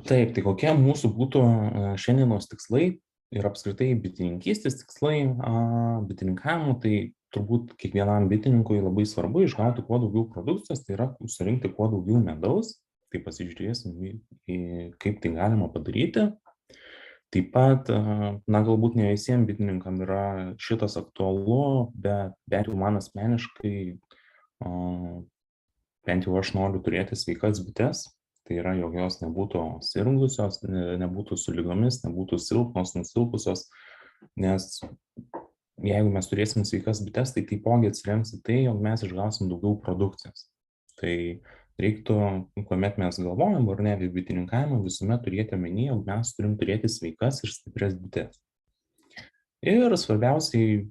Taip, tai kokie mūsų būtų šiandienos tikslai ir apskritai bitininkystės tikslai bitininkavimo, tai turbūt kiekvienam bitininkui labai svarbu išgauti kuo daugiau produkcijos, tai yra surinkti kuo daugiau medaus. Tai pasižiūrėsim, kaip tai galima padaryti. Taip pat, galbūt ne visiems bitininkam yra šitas aktualu, bet bent jau man asmeniškai, bent jau aš noriu turėti sveikas bites. Tai yra, jog jos nebūtų sirgusios, nebūtų su lygomis, nebūtų silpnos, nusilpusios, nes jeigu mes turėsim sveikas bites, tai taipogi atsirems į tai, jog mes išgausim daugiau produkcijos. Tai reiktų, kuomet mes galvojam, ar ne, apie bitininkavimą, visuomet turėti omeny, jog mes turim turėti sveikas ir stiprias bites. Ir svarbiausiai,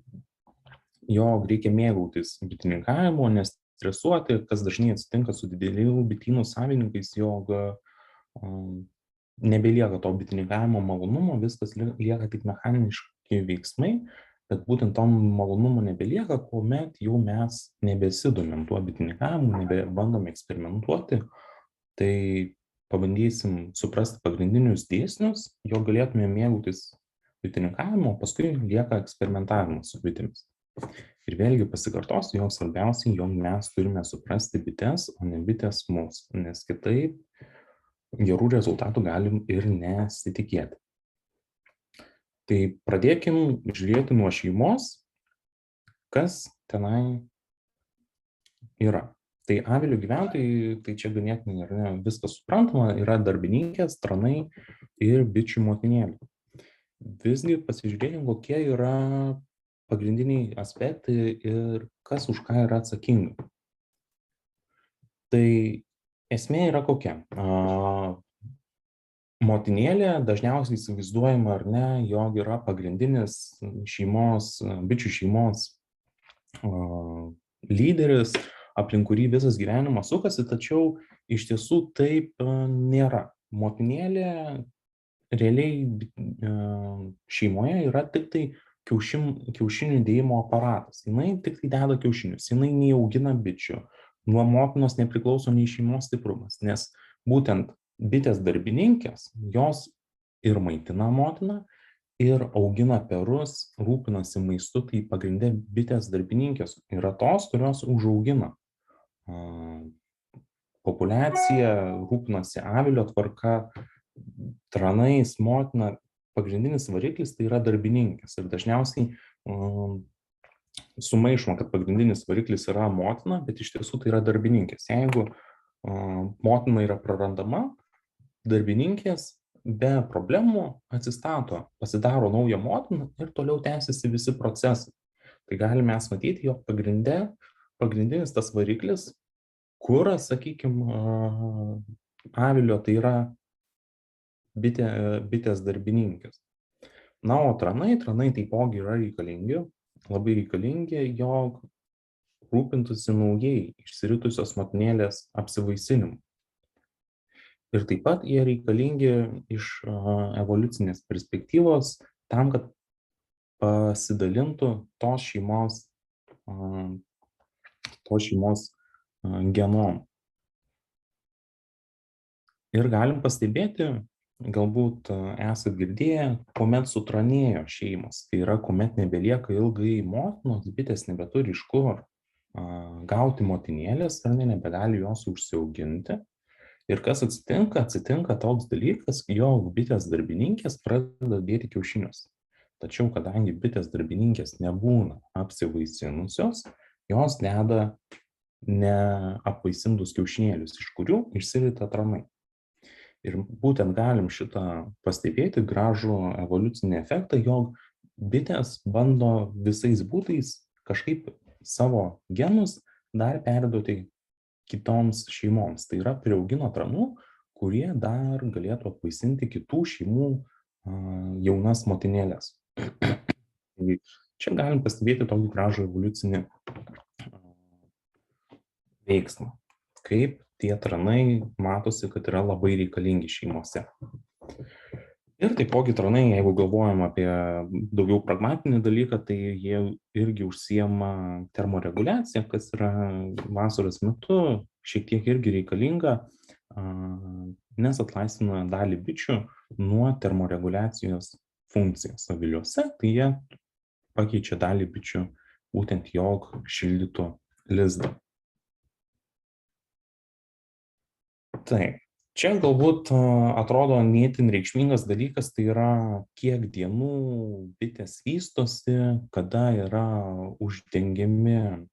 jog reikia mėgautis bitinikavimu, nes stresuoti, kas dažnai atsitinka su didelių bitynų savininkais, jog nebelieka to bitininkavimo malonumo, viskas lieka tik mechaniški veiksmai, bet būtent to malonumo nebelieka, kuomet jau mes nebesidomim tuo bitininkavimą, nebebandom eksperimentuoti, tai pabandysim suprasti pagrindinius dėsnius, jo galėtume mėgautis bitininkavimo, paskui lieka eksperimentavimas su bitimis. Ir vėlgi pasikartosiu, jog svarbiausiai, jog mes turime suprasti bites, o ne bitės mus, nes kitaip gerų rezultatų galim ir nesitikėti. Tai pradėkim žiūrėti nuo šeimos, kas tenai yra. Tai avilių gyventojai, tai čia ganėtinai yra viskas suprantama, yra darbininkės, tranai ir bičių motinėliai. Visgi pasižiūrėkim, kokie yra pagrindiniai aspektai ir kas už ką yra atsakinga. Tai esmė yra kokia. Motinėlė dažniausiai įsivaizduojama, ar ne, jog yra pagrindinis šeimos, bičių šeimos lyderis, aplink kurį visas gyvenimas sukasi, tačiau iš tiesų taip nėra. Motinėlė realiai šeimoje yra tik tai kiaušinių dėjimo aparatas. Jinai tik tai deda kiaušinius, jinai neaugina bičių. Nuo motinos nepriklauso nei šeimos stiprumas, nes būtent bitės darbininkės, jos ir maitina motiną, ir augina perus, rūpinasi maistu, tai pagrindė bitės darbininkės yra tos, kurios užaugina populiaciją, rūpinasi avilio tvarka, tranais, motina. Pagrindinis variklis tai yra darbininkės ir dažniausiai sumaišoma, kad pagrindinis variklis yra motina, bet iš tiesų tai yra darbininkės. Jeigu motina yra prarandama, darbininkės be problemų atsistato, pasidaro naują motiną ir toliau tęsiasi visi procesai. Tai galime mes matyti, jog pagrindinis tas variklis, kuras, sakykime, avilio, tai yra bitės darbininkės. Na, o tranai taipogi yra reikalingi, labai reikalingi, jog rūpintųsi naujai išsiritusios motinėlės apsivaisinimu. Ir taip pat jie reikalingi iš evoliucinės perspektyvos tam, kad pasidalintų tos šeimos genom. Ir galim pastebėti, galbūt esat girdėję, kuomet sutranėjo šeimos, tai yra, kuomet nebelieka ilgai motinos, bitės nebeturi iš kur gauti motinėlės, ar nebegali jos užsiauginti. Ir kas atsitinka? Atsitinka toks dalykas, jog bitės darbininkės pradeda dėti kiaušinius. Tačiau, kadangi bitės darbininkės nebūna apsivaisinusios, jos deda neapvaisintus kiaušinėlius, iš kurių išsirita tranai. Ir būtent galim šitą pastebėti gražų evoliucinį efektą, jog bitės bando visais būdais kažkaip savo genus dar perduoti kitoms šeimoms. Tai yra, priaugino tranų, kurie dar galėtų apvaisinti kitų šeimų jaunas motinėlės. Čia galim pastebėti tokį gražų evoliucinį veiksmą, kaip tie tranai matosi, kad yra labai reikalingi šeimose. Ir taipogi tranai, jeigu galvojam apie daugiau pragmatinį dalyką, tai jie irgi užsiema termoreguliacija, kas yra vasaros metu šiek tiek irgi reikalinga nes atlaisvina dalį bičių nuo termoreguliacijos funkcijos aviliuose, tai jie pakeičia dalį bičių būtent jog šildytų lizdą. Taip, čia galbūt atrodo neįtin reikšmingas dalykas, tai yra kiek dienų bitės vystosi, kada yra uždengiami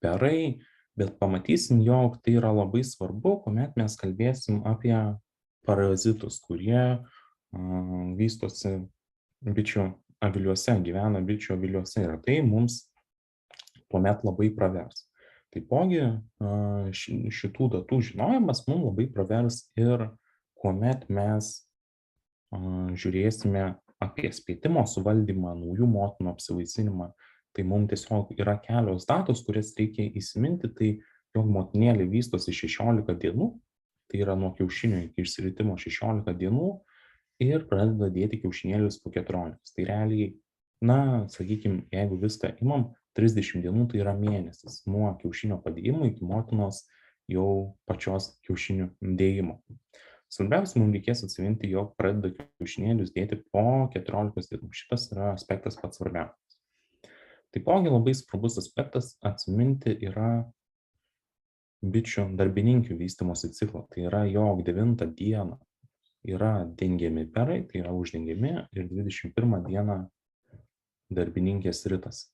perai, bet pamatysim, jog tai yra labai svarbu, kuomet mes kalbėsim apie parazitus, kurie vystosi bičių aviliuose, gyvena bičių aviliuose ir tai mums tuomet labai pravers. Taipogi šitų datų žinojimas mums labai pravers ir kuomet mes žiūrėsime apie spėtimo suvaldymą, naujų motinų apsivaisinimą, tai mums tiesiog yra kelios datos, kurias reikia įsiminti, tai jog motinėlė vystosi 16 dienų, tai yra nuo kiaušinio iki išsiritimo 16 dienų ir pradeda dėti kiaušinėlius po 14. Tai realiai, na, sakykime, jeigu viską imam, 30 dienų tai yra mėnesis nuo kiaušinio padėjimo iki motinos jau pačios kiaušinių dėjimo. Svarbiausia, mums reikės atsiminti, jog pradeda kiaušinėlius dėti po 14 dienų. Šitas yra aspektas pats svarbiausias. Taipogi labai svarbus aspektas atsiminti yra bičių darbininkių vystymosi ciklą. Tai yra, jog 9 dieną yra dengiami perai, tai yra uždengiami ir 21 dieną darbininkės ritasi.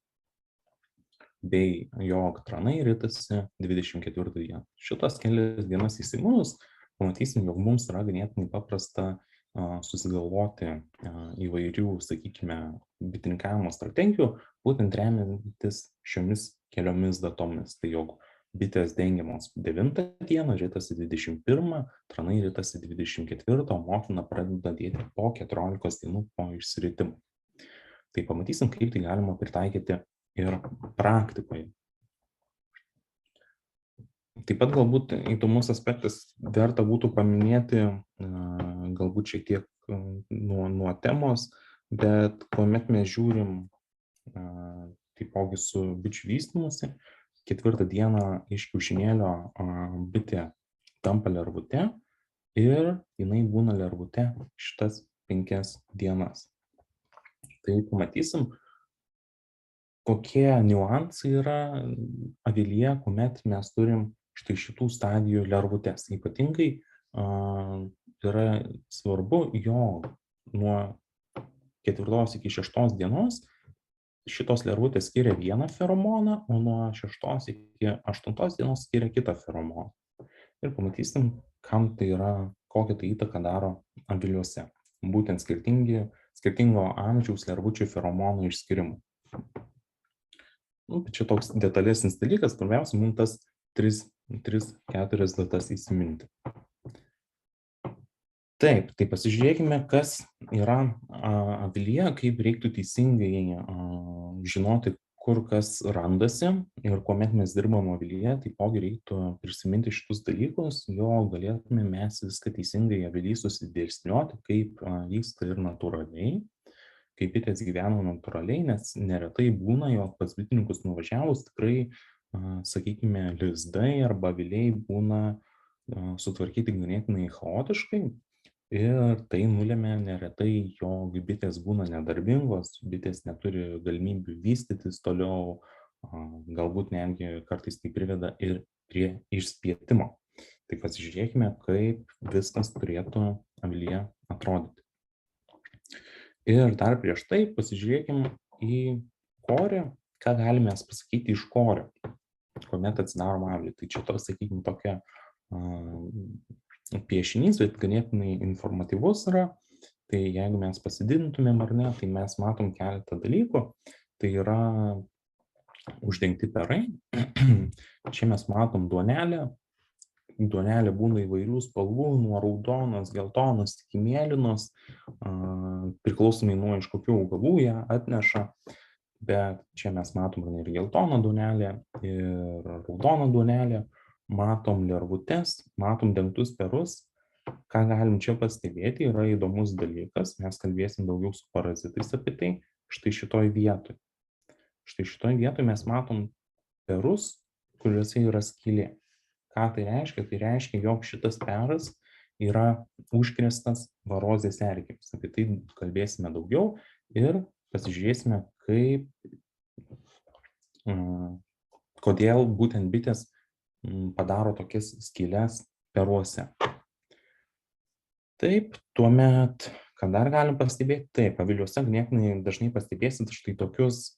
Bei jog tranai ritasi 24 dieną. Šitas kelias dienas įsiminus, pamatysim, jog mums yra ganėtinai paprasta susigalvoti įvairių, sakykime, bitininkavimo strategijų, būtent remiantis šiomis keliomis datomis. Tai jog bitės dengiamos 9 dieną, ritasi 21, tranai ritasi 24, o motina pradeda dėti po 14 dienų po išsiritimo. Tai pamatysim, kaip tai galima pritaikyti ir praktikoje. Taip pat galbūt įdomus aspektas verta būtų paminėti, galbūt šiek tiek nuo temos, bet kuomet mes žiūrim taipogi su bičių vystymusi, 4 dieną iš kiaušinėlio bitė tampa lervute ir jinai būna lervute šitas 5 dienas. Tai pamatysim, kokie niuansai yra avilyje, kuomet mes turim štai šitų stadijų lervutes. Ypatingai yra svarbu, jog nuo 4 iki 6 dienos šitos lervutės skiria vieną feromoną, o nuo 6 iki 8 dienos skiria kitą feromoną. Ir pamatysim, kam tai yra, kokią tai įtaką daro aviliuose. Būtent skirtingo amžiaus lervučių feromonų išskirimų. Čia toks detalesnis dalykas, pirmiausia, mums tas 3-4 datas įsiminti. Taip, tai pasižiūrėkime, kas yra avilyje, kaip reiktų teisingai žinoti, kur kas randasi ir kuomet mes dirbam avilyje, taipogi reiktų prisiminti šitus dalykus, jo galėtume mes viską teisingai avily susidėsniuoti, kaip vyksta ir natūraliai, kaip bitės gyvena natūraliai, nes neretai būna, jog pas bitininkus nuvažiavus tikrai, sakykime, lizdai arba aviliai būna sutvarkyti ganėtinai chaotiškai ir tai nulemia neretai, jog bitės būna nedarbingos, bitės neturi galimybių vystytis toliau, galbūt netgi kartais tai priveda ir prie išspietimo. Tai pasižiūrėkime, kaip viskas turėtų avilyje atrodyti. Ir dar prieš tai pasižiūrėkime į korį, ką galime pasakyti iš korio, kuomet atsidarom avilį. Tai čia toks, sakykime, tokia piešinys, bet ganėtinai informatyvus yra. Tai jeigu mes pasididintumėm ar ne, tai mes matom keletą dalykų. Tai yra uždengti perai. Čia mes matom duonelę. Duonelė būna įvairių spalvų, nuo raudonos, geltonos iki mėlynos, priklausomai nuo iš kokių augalų ją atneša, bet čia mes matom ir geltoną duonelę, ir raudoną duonelę, matom lervutes, matom dengtus perus. Ką galim čia pastebėti, yra įdomus dalykas, mes kalbėsim daugiau su parazitais apie tai, štai šitoj vietoj. Štai šitoj vietoj mes matom perus, kuriuose yra skylė. Ką tai reiškia? Tai reiškia, jog šitas peras yra užkrėstas varozės erkėmis. Apie tai kalbėsime daugiau ir pasižiūrėsime, kodėl būtent bitės padaro tokias skyles peruose. Taip, tuomet, ką dar galim pastebėti, taip, aviliuose ganėtinai dažnai pastebėsit štai tokius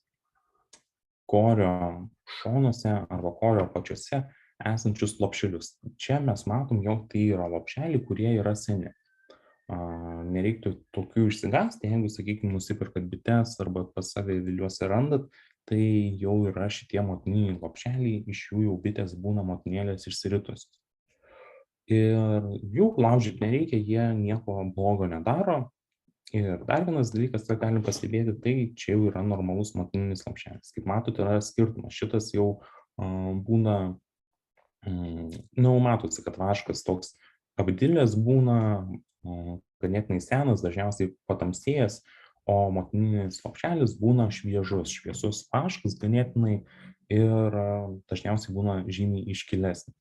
korio šonuose arba korio apačiose esančius lopšelius. Čia mes matom, jog tai yra lopšeliai, kurie yra seni. Nereiktų tokių išsigąsti, jeigu, sakykime, nusipirkat bites arba pas save aviliuose randat, tai jau yra šitie motininiai lopšeliai, iš jų jau bitės būna motinėlės išsiritusios. Ir jų laužyti nereikia, jie nieko blogo nedaro. Ir dar vienas dalykas, ką galim pastebėti, tai čia jau yra normalus motininis lopšelis. Kaip matote, yra skirtumas. Šitas jau būna, matosi, kad vaškas toks apdilęs būna, ganėtinai senas, dažniausiai patamsėjęs, o motininis lopšelis būna šviesus vaškas ganėtinai ir dažniausiai būna žymiai iškilesnis.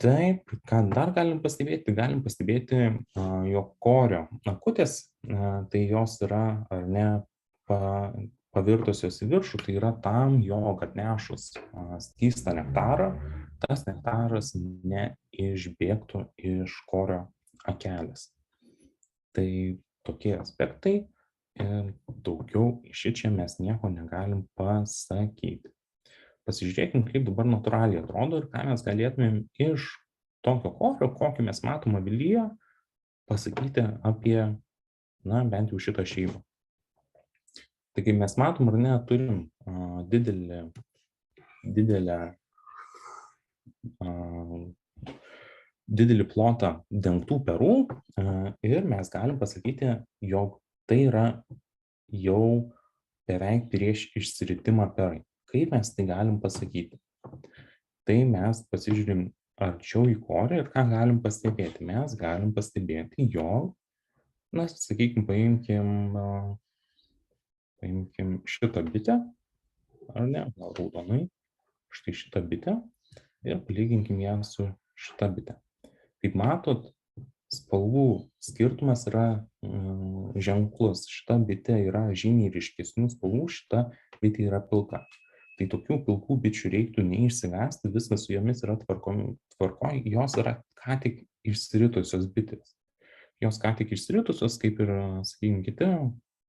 Taip, ką dar galim pastebėti? Galim pastebėti, jog korio akutės, tai jos yra ar ne pavirtusios į viršų, tai yra tam, jog atnešus skystą nektarą, tas nektaras neišbėgtų iš korio akelės. Tai tokie aspektai ir daugiau iš čia mes nieko negalim pasakyti. Pasižiūrėkim, kaip dabar natūraliai atrodo ir ką mes galėtumėm iš tokio korio, kokį mes matom avilyje, pasakyti apie, bent jau šitą šeimą. Tai kaip mes matom, ar ne, turim didelį plotą dengtų perų ir mes galim pasakyti, jog tai yra jau beveik prieš išsiritimą perai. Kaip mes tai galim pasakyti? Tai mes pasižiūrim arčiau į korį ir ką galim pastebėti? Mes galim pastebėti, jog, sakykime, paimkim šitą bitę, ar ne, gal raudonai, štai šitą bitę ir palyginkim ją su šitą bitę. Kaip matot, spalvų skirtumas yra ženklus. Šita bitė yra žymiai ryškesnių spalvų, šita bitė yra pilka. Tai tokių pilkų bičių reiktų neišsigąsti, viskas su jomis yra tvarkoj, jos yra ką tik išsiritusios bitės. Jos ką tik išsiritusios, kaip ir, sakykime, kiti,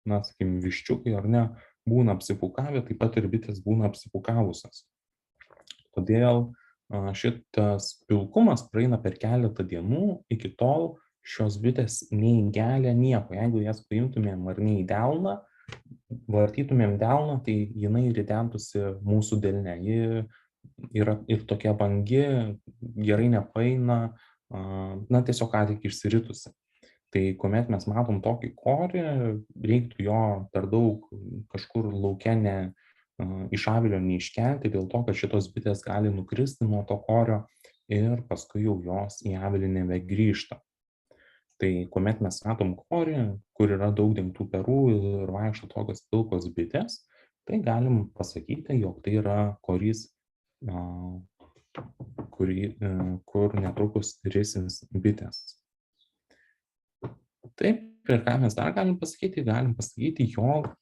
sakykime, viščiukai ar ne, būna apsipūkavę, taip pat ir bitės būna apsipūkavusios. Todėl šitas pilkumas praeina per keletą dienų, iki tol šios bitės neįgelia nieko. Jeigu jas paimtumėm ar ne į delną, vartytumėm delną, tai jinai ridentųsi mūsų delne. Ji yra ir tokia vangi, gerai nepaeina, tiesiog ką tik išsiritusi. Tai kuomet mes matom tokį korį, reiktų jo per daug kažkur lauke iš avilio neiškelti, dėl to, kad šitos bitės gali nukristi nuo to korio ir paskui jau jos į avilį nebegrįžta. Tai kuomet mes matom korį, kur yra daug dengtų perų ir vaikšto tokios pilkos bitės, tai galim pasakyti, jog tai yra korys, kur netrukus risins bitės. Taip, ir ką mes dar galim pasakyti? Galim pasakyti, jog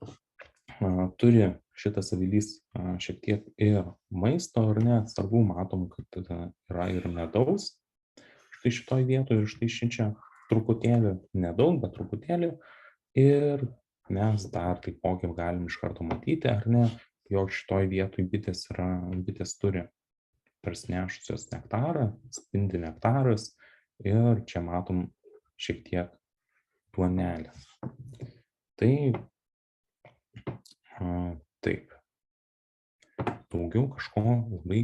turi šitas avilys šiek tiek ir maisto, ar ne, svarbu, matom, kad yra ir medaus. Štai šitoj vietoje ir štai šičia. Truputėlį, nedaug, bet truputėlį. Ir mes dar taipogi galim iš karto matyti, ar ne, jog šitoj vietoj bitės turi parsinešusios nektarą, spindi nektaras ir čia matom šiek tiek duonelės. Tai taip. Daugiau kažko labai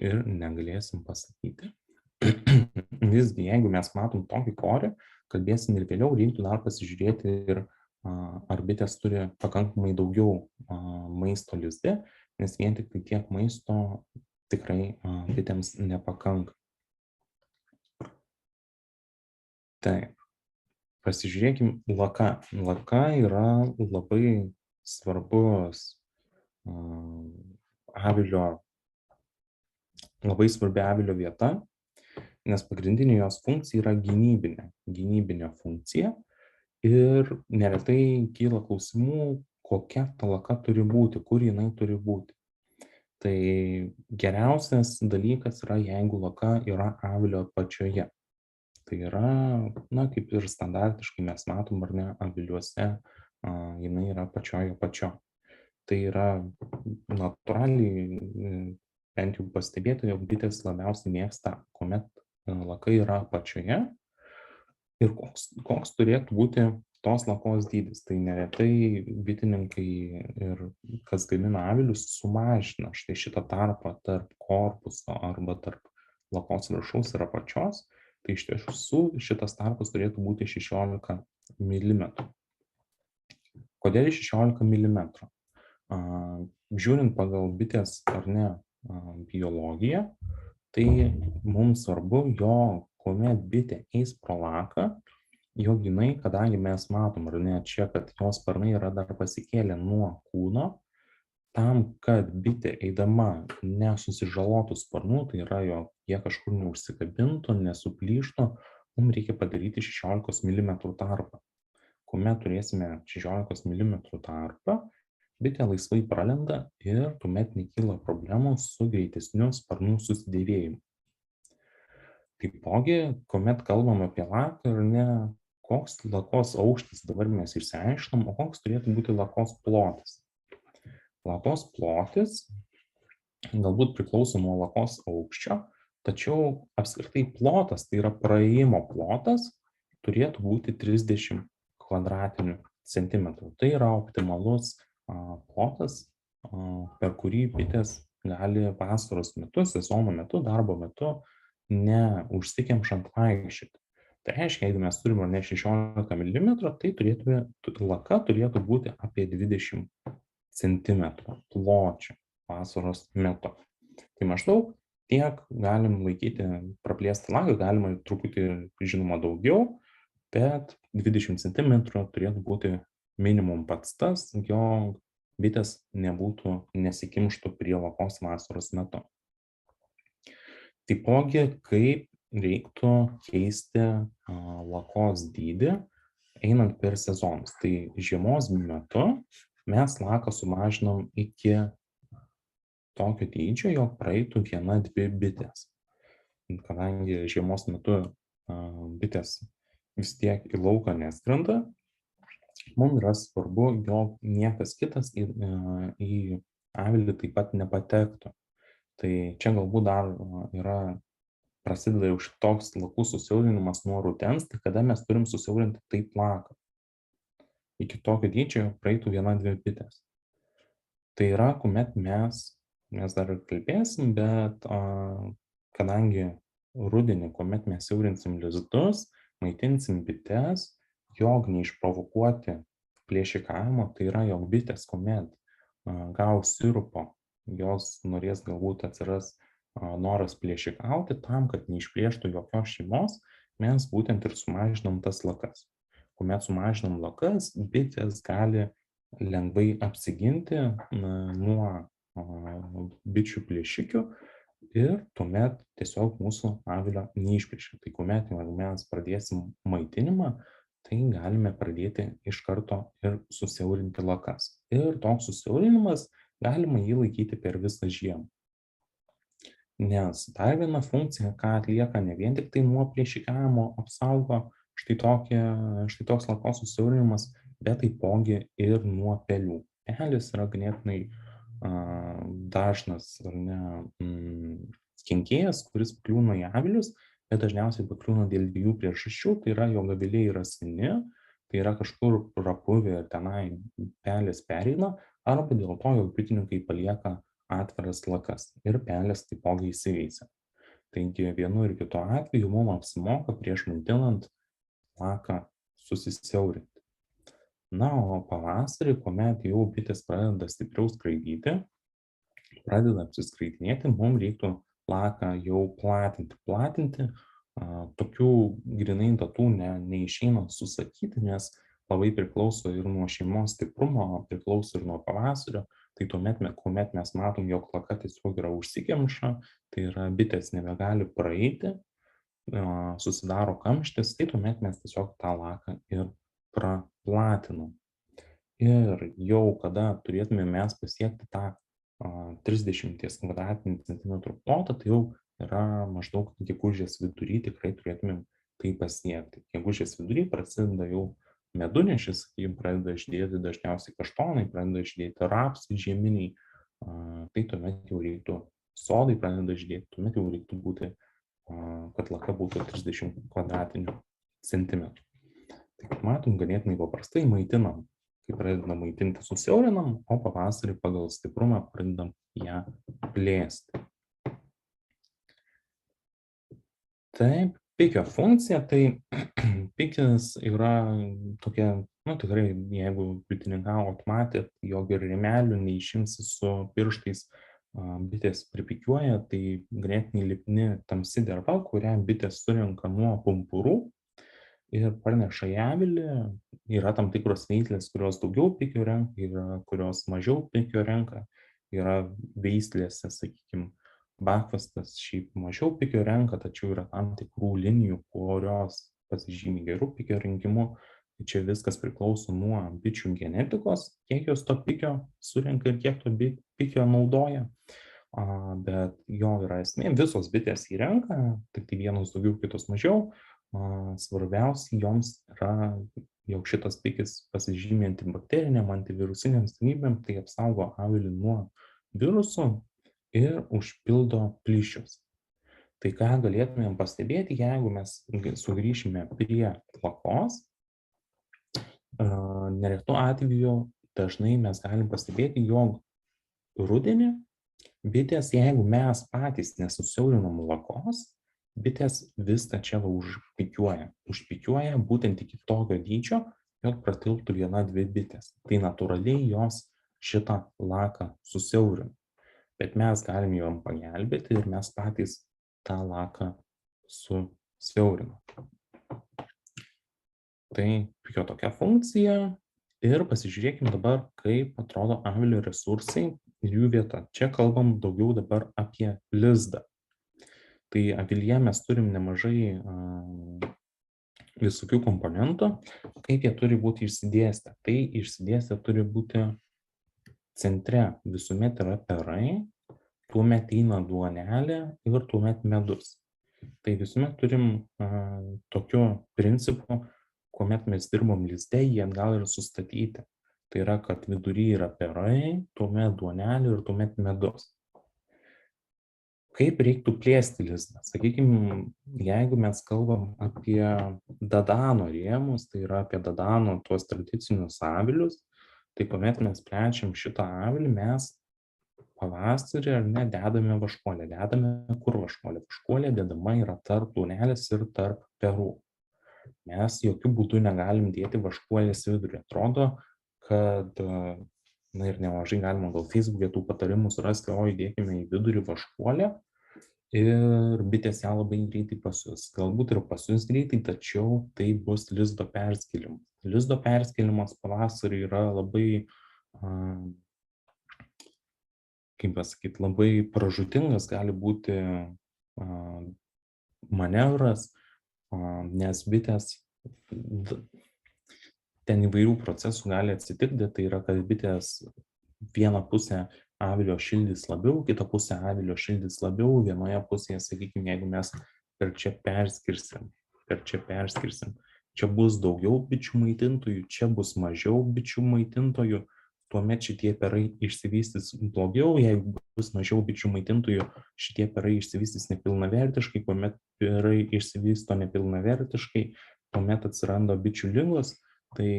ir negalėsim pasakyti. Visgi, jeigu mes matom tokį korį, kalbėsim ir vėliau, reiktų dar pasižiūrėti ir ar bitės turi pakankamai daugiau maisto lizde, nes vien tik tai tiek maisto tikrai bitėms nepakanka. Taip, pasižiūrėkim laka. Laka yra labai svarbus labai svarbi avilio vieta. nes pagrindinė jos funkcija yra gynybinė funkcija ir neretai kyla klausimų, kokia ta laka turi būti, kur jinai turi būti. Tai geriausias dalykas yra, jeigu laka yra avilio apačioje. Tai yra, na, kaip ir standartiškai mes matom, ar ne, aviliuose jinai yra pačioj apačioj. Tai yra natūraliai, bent jau pastebėta, jog bitės labiausiai mėgsta, kuomet laka yra apačioje. Ir koks turėtų būti tos lakos dydis. Tai neretai bitininkai ir kas gamina avilius sumažina štai šitą tarpą tarp korpuso arba tarp lakos viršaus ir apačios. Tai iš tiesų šitas tarpas turėtų būti 16 mm. Kodėl 16 mm? Žiūrint pagal bitės ar ne biologiją, tai mums svarbu, jog kuomet bitė eis pro laką, jog jinai, kadangi mes matom, ar ne, čia, kad jos sparnai yra dar pasikėlę nuo kūno, tam, kad bitė eidama nesusižalotų sparnų, tai yra, jog jie kažkur neužsikabintų, nesuplyštų, mums reikia padaryti 16 mm tarpą. Kuomet turėsime 16 mm tarpą, bitė laisvai pralenda ir tuomet nekyla problemų su greitesniu sparnų susidėvėjimu. Taipogi, kuomet kalbam apie laką, ar ne, koks lakos aukštis, dabar mes išsiaiškinom, o koks turėtų būti lakos plotis. Lakos plotis galbūt priklauso nuo lakos aukščio, tačiau apskritai plotas, tai yra praėjimo plotas, turėtų būti 30 kvadratinių centimetrų. Tai yra optimalus plotas, per kurį bitės gali vasaros metu, sezono metu, darbo metu neužsikemšant vaikščioti. Tai reiškia, jeigu mes turime ne 16 mm, tai laka turėtų būti apie 20 cm pločio vasaros metu. Tai maždaug tiek galim laikyti praplėstą laką, galima truputį, žinoma, daugiau, bet 20 cm turėtų būti minimum pats tas, jog bitės nesikimštų prie lakos vasaros metu. Taipogi, kaip reiktų keisti lakos dydį einant per sezonus. Tai žiemos metu mes laką sumažinam iki tokio dydžio, jog praeitų 1-2 bitės. Kadangi žiemos metu bitės vis tiek į lauką neskrenda, mums yra svarbu, jog niekas kitas į avilį taip pat nepatektų. Tai čia galbūt dar prasideda jau toks lakų susiaurinimas nuo rudens, tai kada mes turim susiaurinti taip laką. Iki tokio dydžio praeitų 1-2 bitės. Tai yra, kuomet mes dar ir kalbėsim, bet kadangi rudenį, kuomet mes siaurinsim lizdus, maitinsim bites, jog neišprovokuoti plėšikavimo, tai yra, jog bitės, kuomet gaus sirupo, jos norės galbūt atsiras noras plėšikauti, tam, kad neišplėštų jokios šeimos, mes būtent ir sumažinam tas lakas. Kuomet sumažinam lakas, bitės gali lengvai apsiginti nuo bičių plėšikių ir tuomet tiesiog mūsų avilio neišplėšia. Tai kuomet mes pradėsim maitinimą, tai galime pradėti iš karto ir susiaurinti lakas. Ir toks susiaurinimas galima jį laikyti per visą žiemą. Nes dar viena funkcija, ką atlieka ne vien tik tai nuo plėšikavimo apsaugo štai toks lakos susiaurinimas, bet taipogi ir nuo pelių. Pelės yra ganėtinai dažnas kenkėjas, kuris pakliūna į avilius, bet dažniausiai pakliūna dėl 2 priežasčių. Tai yra, jog aviliai yra seni, tai yra kažkur prapuvę ir tenai pelės pereina, arba dėl to, jog bitininkai palieka atviras lakas ir pelės taipogi įsiveisia. Taigi vienu ir kitu atveju mums apsimoka prieš maitinant laką susisiaurinti. Na, o pavasarį, kuomet jau bitės pradeda stipriau skraidyti, pradeda apsiskraidinėti, mums reiktų laką jau platinti. Tokių grinai datų neišeina susakyti, nes labai priklauso ir nuo šeimos stiprumo, priklauso ir nuo pavasario. Tai tuomet, kuomet mes matom, jog laka tiesiog yra užsikemša, tai yra bitės nebegali praeiti, susidaro kamštis, tai tuomet mes tiesiog tą laką ir praplatinam. Ir jau kada turėtume mes pasiekti tą 30 kvadratinių centimetrų plotą, tai jau yra maždaug gegužės vidury tikrai turėtumėm tai pasiekti. Gegužės vidury prasideda jau medunešis, sakykim, pradeda žydėti dažniausiai kaštonai, pradeda žydėti rapsai žieminiai, tai tuomet jau reiktų, sodai pradeda žydėti, tuomet jau reiktų būti, kad laka būtų 30 kvadratinių centimetrų. Tai kaip matom, ganėtinai paprastai maitinam. Kai pradedam maitinti, susiaurinam, o pavasarį pagal stiprumą pradedam ją plėsti. Taip, pikio funkcija, tai pikis yra tokia, tikrai, jeigu bitininkavot, matėt, jog ir rėmelių neišimsi su pirštais, bitės pripikiuoja, tai ganėtinai lipni tamsi derva, kurią bitės surenka nuo pumpurų ir parneša į avilį. Yra tam tikros veislės, kurios daugiau pikio renka, yra kurios mažiau pikio renka, yra veislėse, sakykime, bakvastas šiaip mažiau pikio renka, tačiau yra tam tikrų linijų, kurios pasižymi gerų pikio rinkimu. Tai čia viskas priklauso nuo bičių genetikos, kiek jos to pikio surenka ir kiek to pikio naudoja. Bet jo yra esmė, visos bitės jį renka, tik tai vienos daugiau, kitos mažiau. Svarbiausia joms yra, jog šitas pikis pasižymi antibakteriniam, antivirusiniam savybėm, tai apsaugo avilį nuo virusų ir užpildo plyšius. Tai ką galėtumėm pastebėti, jeigu mes sugrįšime prie lakos, neretu atveju dažnai mes galim pastebėti, jog rudenį bitės, jeigu mes patys nesusiaurinam lakos, bitės viską čia užpikiuoja būtent iki tokio dydžio, jog pratilptų 1-2 bitės. Tai natūraliai jos šitą laką susiaurina. Bet mes galim jom pagelbėti ir mes patys tą laką susiaurinam. Tai jo tokia funkcija. Ir pasižiūrėkime dabar, kaip atrodo avilio resursai ir jų vieta. Čia kalbam daugiau dabar apie lizdą. Tai avilyje mes turim nemažai visokių komponentų, kaip jie turi būti išsidėstę. Tai išsidėstę turi būti centre, visuomet yra perai, tuomet eina duonelė ir tuomet medus. Tai visuomet turim tokiu principu, kuomet mes dirbom lizde, jie atgal yra sustatyti. Tai yra, kad vidury yra perai, tuomet duonelė ir tuomet medus. Kaip reiktų plėsti lizdą? Sakykime, jeigu mes kalbam apie dadano rėmus, tai yra apie dadano tuos tradicinius avilius, tai kuomet mes plečiam šitą avilį, mes pavasarį ar ne dedame vaškuolę. Dedame kur vaškuolė? Vaškuolė dedama yra tarp duonelės ir tarp perų. Mes jokių būdų negalim dėti vaškuolės vidurį. Atrodo, kad, ir nemažai galima gal Facebook'e tų patarimų surasti, o įdėkime į vidurį vaškuolę ir bitės ją labai greitai pasius. Galbūt ir pasius greitai, tačiau tai bus lizdo perskėlimas. Lizdo perskėlimas pavasarį yra labai, kaip pasakyti, labai pražūtingas, gali būti manevras, nes bitės, ten įvairių procesų gali atsitikti, tai yra, kad bitės vieną pusę avilio šildys labiau, kitą pusę avilio šildys labiau, vienoje pusėje, sakykime, jeigu mes per čia perskirsim, čia bus daugiau bičių maitintojų, čia bus mažiau bičių maitintojų, tuomet šitie perai išsivystys blogiau, jeigu bus mažiau bičių maitintojų, šitie perai išsivystys nepilnavertiškai, kuomet perai išsivysto nepilnavertiškai, tuomet atsiranda bičių ligos, tai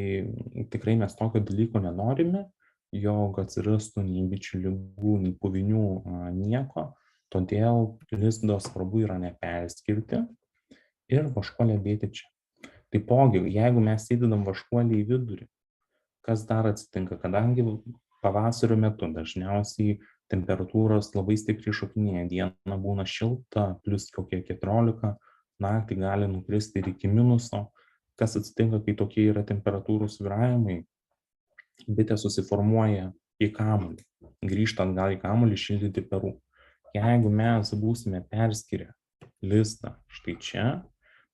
tikrai mes tokio dalyko nenorime, jog atsirastų nei bičių ligų, nei puvinių, nieko, todėl lizdo svarbu yra neperskirti ir vaškuolę dėti čia. Taipogi, jeigu mes įdedam vaškuolį į vidurį, kas dar atsitinka, kadangi pavasario metu dažniausiai temperatūros labai stipriai šokinėja, diena būna šilta, plus kokie 14, naktį gali nukristi ir iki minuso. Kas atsitinka, kai tokie yra temperatūrų svyravimai? Bitė susiformuoja į kamuolį, grįžta atgal į kamuolį šildyti perų. Jeigu mes būsime perskirę lizdą štai čia,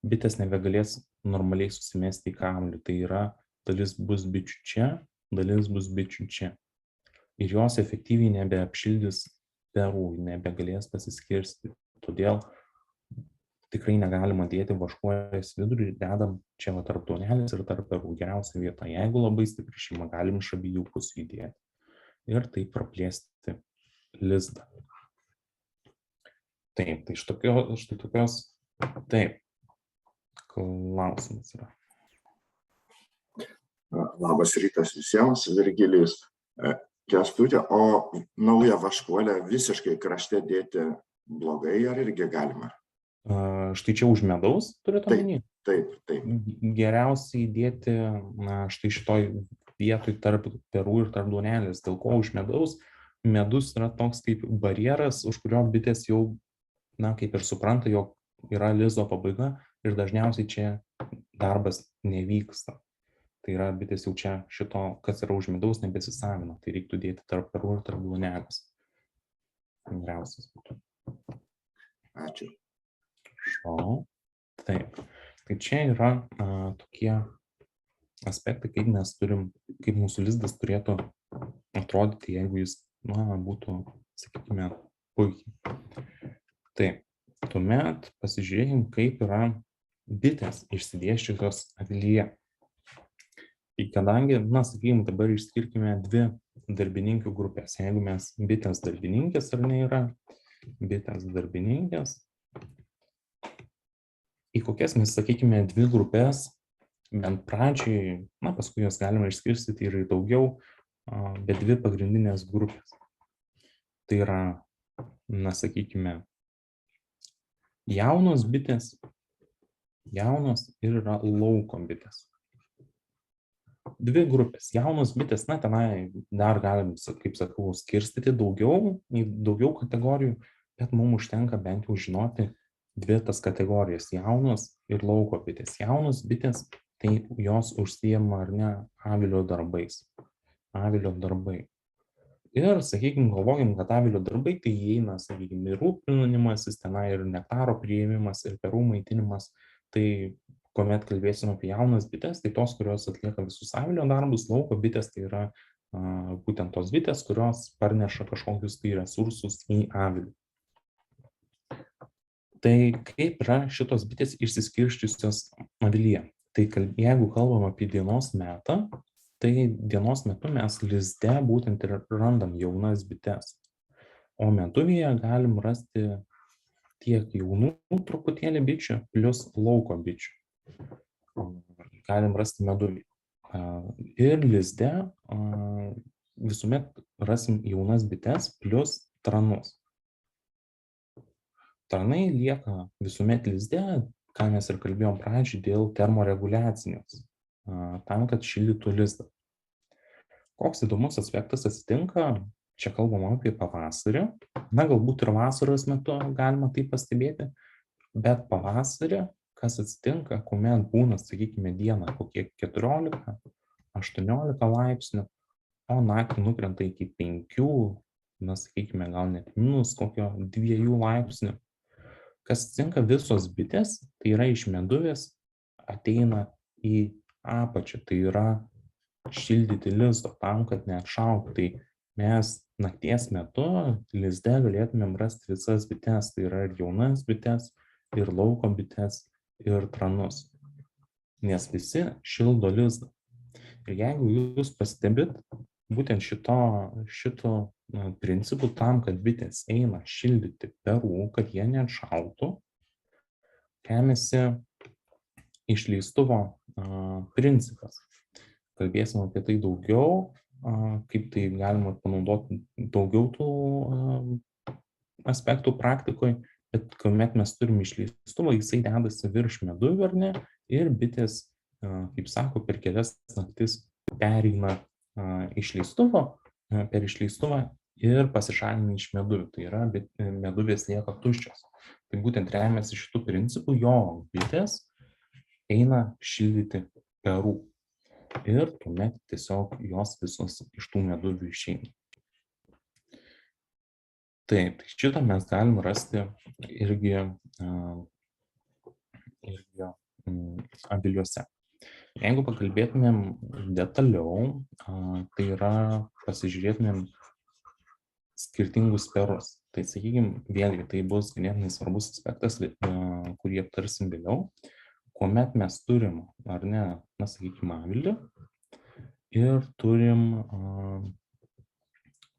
bitės nebegalės normaliai susimesti į kamuolį. Tai yra, dalis bus bičių čia, dalis bus bičių čia. Ir jos efektyviai nebeapšildys perų, nebegalės pasiskirstyti. Todėl tikrai negalima dėti vaškuolės vidurį, dedam čia va tarp duonelės ir tarp perų. Geriausia vieta. Jeigu labai stipri šeima, galim iš abiejų pusių įdėti. Ir taip praplėsti lizdą. Taip, tai štai tokios, taip, klausimas yra. Labas rytas visiems, Virgilijus. Kęstuti, o naują vaškuolę visiškai krašte dėti blogai ar irgi galima? Štai čia už medaus turite omeny? Taip. Geriausiai dėti štai šitoj vietoj tarp perų ir tarp duonelės. Dėl ko už medaus? Medus yra toks kaip barjeras, už kurio bitės jau, kaip ir supranta, jog yra lizdo pabaiga ir dažniausiai čia darbas nevyksta. Tai yra bitės jau čia šito, kas yra už medaus, nebesisavina. Tai reiktų dėti tarp perų ir tarp duonelės. Geriausias būtų. Ačiū. Taip. Tai čia yra tokie aspektai, kaip mūsų lizdas turėtų atrodyti, jeigu jis būtų, sakykime, puikiai. Taip, tuomet pasižiūrėkim, kaip yra bitės išsidėsčiusios avilyje. Tai kadangi, sakykime, dabar išskirkime dvi darbininkių grupės. Jeigu mes bitės darbininkės ar ne yra, bitės darbininkės, į kokias mes, sakykime, dvi grupės, bent pradžiai, paskui jos galima išskirstyti ir į daugiau, bet dvi pagrindinės grupės. Tai yra, sakykime, jaunos bitės, jaunos ir yra lauko bitės. Dvi grupės. Jaunos bitės, tenai dar galim, kaip sakau, skirstyti daugiau kategorijų, bet mums užtenka bent jau žinoti dvi tas kategorijas, jaunos ir lauko bitės. Jaunos bitės, tai jos užsiema ar ne avilio darbais. Avilio darbai. Ir, sakykime, galvojam, kad avilio darbai, tai įeina, sakykime, ir rūpinimasis, tenai ir nektaro priėmimas, ir perų maitinimas. Tai kuomet kalbėsim apie jaunas bites, tai tos, kurios atlieka visus avilio darbus, lauko bitės, tai yra būtent tos bitės, kurios parneša kažkokius tai resursus į avilį. Tai kaip yra šitos bitės išsiskirsčiusios avilyje? Tai jeigu kalbam apie dienos metą, tai dienos metu mes lizde būtent ir randam jaunas bites. O meduvėje galim rasti tiek jaunų truputėlį bičių, plus lauko bičių. Galim rasti meduvį. Ir lizde visuomet rasim jaunas bites plus tranus. Tranai lieka visuomet lizde, ką mes ir kalbėjom pradžioj, dėl termoreguliacinės, tam, kad šildytų lizdą. Koks įdomus aspektas atsitinka, čia kalbama apie pavasarį, galbūt ir vasaros metu galima tai pastebėti, bet pavasarį kas atsitinka, kuomet būna, sakykime, dieną kokie 14-18 laipsnių, o naktį nukrenta iki 5, sakykime, gal net minus kokio 2 laipsnių. Kas atsitinka, visos bitės, tai yra iš meduvės, ateina į apačią, tai yra šildyti lizdo tam, kad neatšaltų. Tai mes nakties metu lizde galėtumėm rasti visas bites, tai yra ir jaunas bites, ir lauko bites, ir tranus, nes visi šildo lizdą. Ir jeigu jūs pastebit, būtent šito principu tam, kad bitės eina šildyti perų, kad jie neatšaltų, remiasi išleistuvo principas. Kalbėsim apie tai daugiau, kaip tai galima panaudoti daugiau tų aspektų praktikoje, bet kuomet mes turim išleistuvą, jisai dedasi virš meduvių, ar ne, ir bitės, kaip sako, per kelias naktis pereina per išleistuvą ir pasišalina iš meduvių. Tai yra, meduvės lieka tuščios. Tai būtent remiasi šitų principų, jo bitės eina šildyti perų. Ir tuomet tiesiog jos visos iš tų meduvių išeina. Taip, tai šitą mes galim rasti irgi aviliuose. Jeigu pakalbėtumėm detaliau, tai yra pasižiūrėtumėm skirtingus sferus. Tai sakykime, vėlgi tai bus ganėtinai svarbus aspektas, kurį aptarsim vėliau, kuomet mes turim, ar ne, na, sakykime, avilį ir turim,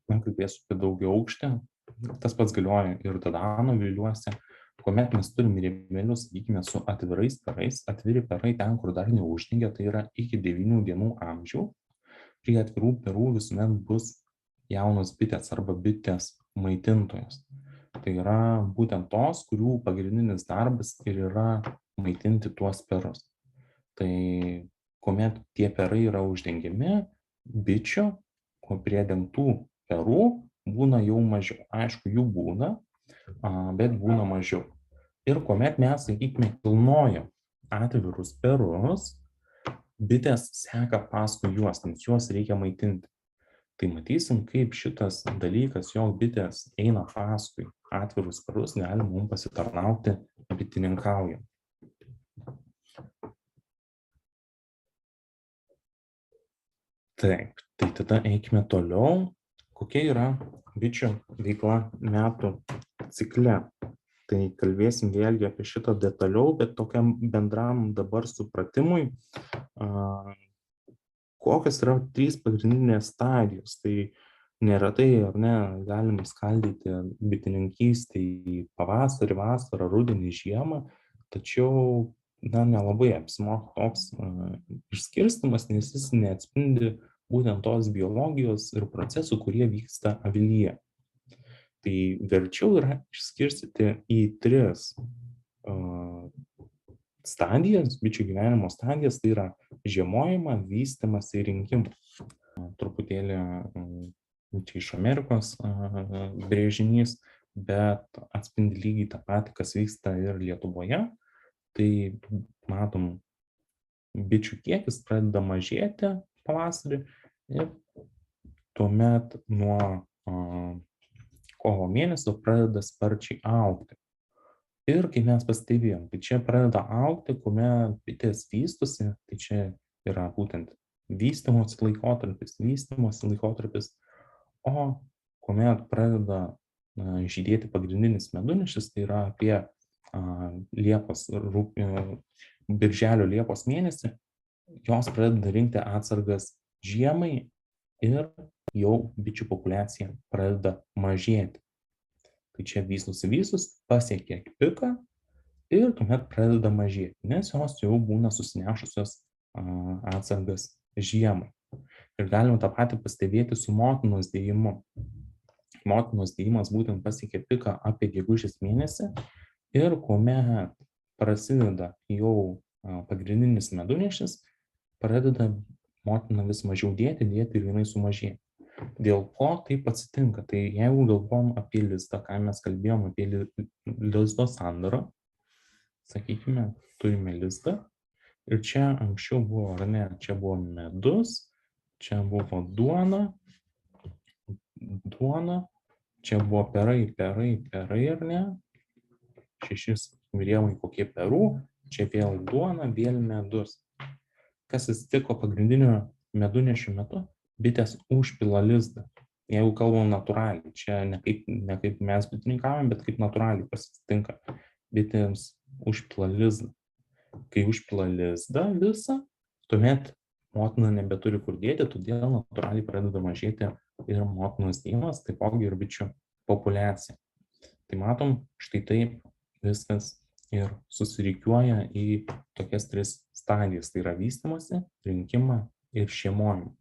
na, kalbėsiu apie daugiaaukštę, tas pats galioja ir Dadano aviliuose, kuomet mes turim rėmelius, sakykime, su atvirais perais, atviri perai ten, kur dar neuždengia, tai yra iki 9 dienų amžių, prie atvirų perų visuomet bus jaunos bitės arba bitės maitintojos. Tai yra būtent tos, kurių pagrindinis darbas ir yra maitinti tuos perus. Tai kuomet tie perai yra uždengiami, bičių, prie dengtų perų būna jau mažiau. Aišku, jų būna, bet būna mažiau. Ir kuomet mes, sakykime, kilnojam atvirus perus, bitės seka paskui juos, nes juos reikia maitinti. Tai matysim, kaip šitas dalykas, jog bitės eina paskui atvirus perus, gali mums pasitarnauti bitininkaujant. Taip, tai tada eikime toliau. Kokia yra bičių veikla metų cikle? Tai kalbėsim vėlgi apie šitą detaliau, bet tokiam bendram dabar supratimui, kokios yra 3 pagrindinės stadijos. Tai neretai, ar ne, galim skaldyti bitininkystę į pavasarį, vasarą, rudenį, žiemą, tačiau, na, nelabai apsimoka toks išskirstymas, nes jis neatspindi būtent tos biologijos ir procesų, kurie vyksta avilyje. Tai verčiau yra išskirstyti į 3 stadijas, bičių gyvenimo stadijas, tai yra žiemojimą, vystymas ir rinkimą. Truputėlį čia iš Amerikos brėžinys, bet atspindi lygiai tą patį, kas vyksta ir Lietuvoje. Tai matom, bičių kiekis pradeda mažėti pavasarį ir tuomet nuo kovo mėnesio pradeda sparčiai augti. Ir kai mes pastebėjom, tai čia pradeda augti, kuomet bitės vystosi, tai čia yra būtent vystymosi laikotarpis, o kuomet pradeda žydėti pagrindinis medunešis, tai yra apie birželio Liepos mėnesį, jos pradeda rinkti atsargas žiemai ir jau bičių populiacija pradeda mažėti. Tai čia vystosi, pasiekia piką ir tuomet pradeda mažėti, nes jos jau būna susinešusios atsargas žiemai. Ir galima tą patį pastebėti su motinos dėjimu. Motinos dėjimas būtent pasiekia piką apie gegužės mėnesį ir kuomet prasideda jau pagrindinis medunešis, pradeda motina vis mažiau dėti ir jinai sumažėja. Dėl ko taip atsitinka? Tai jeigu galvom apie lizdą, ką mes kalbėjom apie lizdo sandarą, sakykime, turime lizdą ir čia anksčiau buvo, ar ne, čia buvo medus, čia buvo duona, čia buvo perai, ar ne, 6 rėmai kokie perų, čia vėl duona, vėl medus. Kas atsitiko pagrindinio medunešio metu? Bitės užpila lizdą. Jeigu kalbam natūraliai, čia ne kaip mes bitininkaujam, bet kaip natūraliai pasitinka. Bitėms užpila lizdą. Kai užpila lizdą visą, tuomet motina nebeturi kur dėti, todėl natūraliai pradeda mažėti ir motinos dėjimas, taipogi ir bičių populiacija. Tai matom, štai taip viskas ir susirikiuoja į tokias 3 stadijas. Tai yra vystymąsi, rinkimą ir žiemojimą.